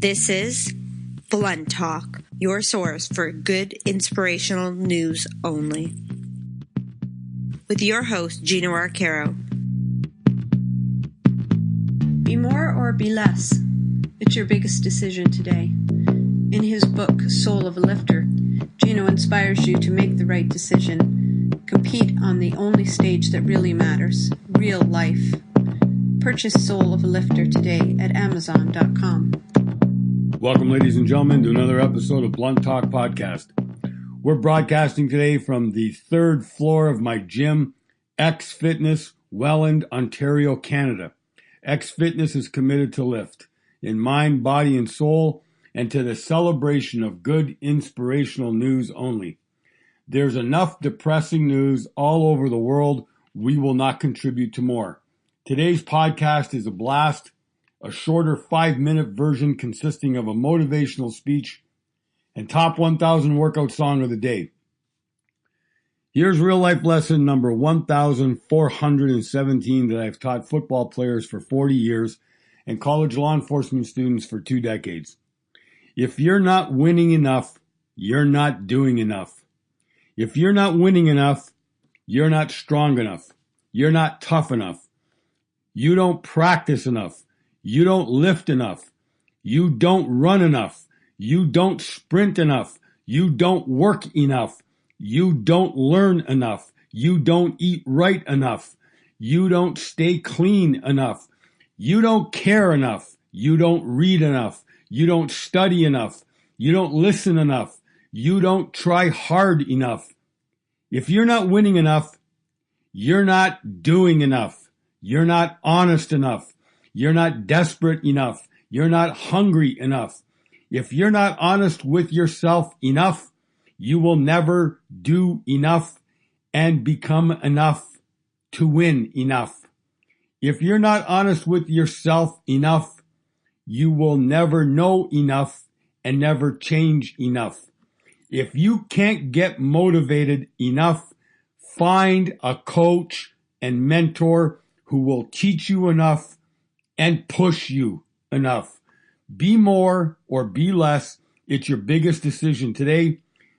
This is Blunt Talk, your source for good inspirational news only. With your host, Gino Arcaro. Be more or be less. It's your biggest decision today. In his book, Soul of a Lifter, Gino inspires you to make the right decision. Compete on the only stage that really matters, real life. Purchase Soul of a Lifter today at Amazon.com. Welcome, ladies and gentlemen, to another episode of Blunt Talk Podcast. We're broadcasting today from the third floor of my gym, X Fitness, Welland, Ontario, Canada. X Fitness is committed to lift in mind, body, and soul, and to the celebration of good inspirational news only. There's enough depressing news all over the world. We will not contribute to more. Today's podcast is a blast, a shorter 5-minute version consisting of a motivational speech and top 1,000 workout song of the day. Here's real life lesson number 1,417 that I've taught football players for 40 years and college law enforcement students for 2 decades. If you're not winning enough, you're not doing enough. If you're not winning enough, you're not strong enough. You're not tough enough. You don't practice enough. You don't lift enough. You don't run enough. You don't sprint enough. You don't work enough. You don't learn enough. You don't eat right enough. You don't stay clean enough. You don't care enough. You don't read enough. You don't study enough. You don't listen enough. You don't try hard enough. If you're not winning enough, you're not doing enough. You're not honest enough. You're not desperate enough. You're not hungry enough. If you're not honest with yourself enough, you will never do enough and become enough to win enough. If you're not honest with yourself enough, you will never know enough and never change enough. If you can't get motivated enough, find a coach and mentor who will teach you enough and push you enough. Be more or be less. It's your biggest decision today.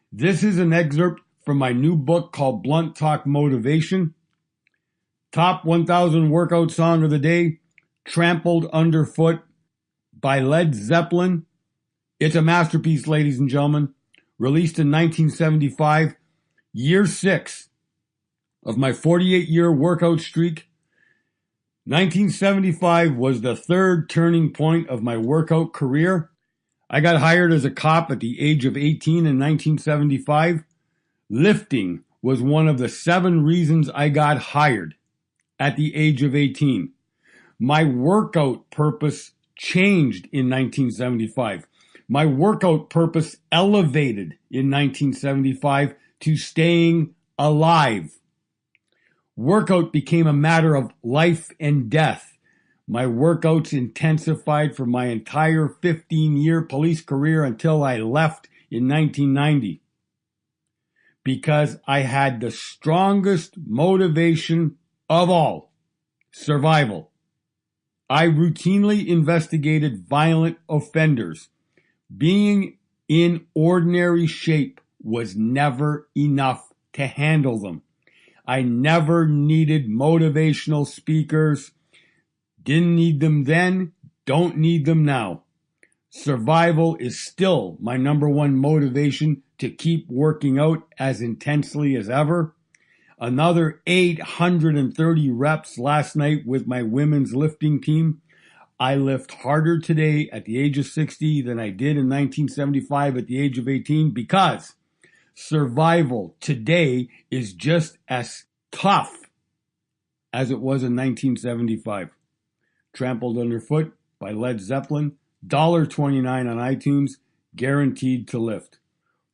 This is an excerpt from my new book called Blunt Talk Motivation. Top 1,000 workout song of the day, Trampled Underfoot by Led Zeppelin. It's a masterpiece, ladies and gentlemen. Released in 1975, year 6 of my 48-year workout streak. 1975 was the third turning point of my workout career. I got hired as a cop at the age of 18 in 1975. Lifting was one of the 7 reasons I got hired at the age of 18. My workout purpose changed in 1975. My workout purpose elevated in 1975 to staying alive. Workout became a matter of life and death. My workouts intensified for my entire 15-year police career until I left in 1990. Because I had the strongest motivation of all, survival. I routinely investigated violent offenders. Being in ordinary shape was never enough to handle them. I never needed motivational speakers. Didn't need them then, don't need them now. Survival is still my number one motivation to keep working out as intensely as ever. Another 830 reps last night with my women's lifting team. I lift harder today at the age of 60 than I did in 1975 at the age of 18 because survival today is just as tough as it was in 1975. Trampled Underfoot by Led Zeppelin, $1.29 on iTunes, guaranteed to lift.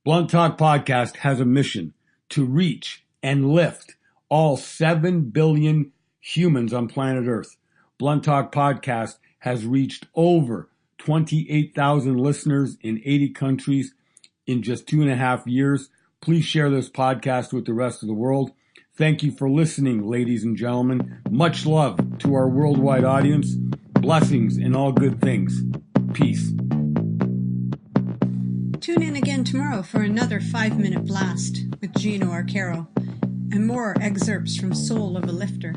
Blunt Talk Podcast has a mission to reach and lift all 7 billion humans on planet Earth. Blunt Talk Podcast has reached over 28,000 listeners in 80 countries in just 2.5 years. Please share this podcast with the rest of the world. Thank you for listening, ladies and gentlemen. Much love to our worldwide audience. Blessings and all good things. Peace. Tune in again tomorrow for another 5-minute blast with Gino Arcaro and more excerpts from Soul of a Lifter.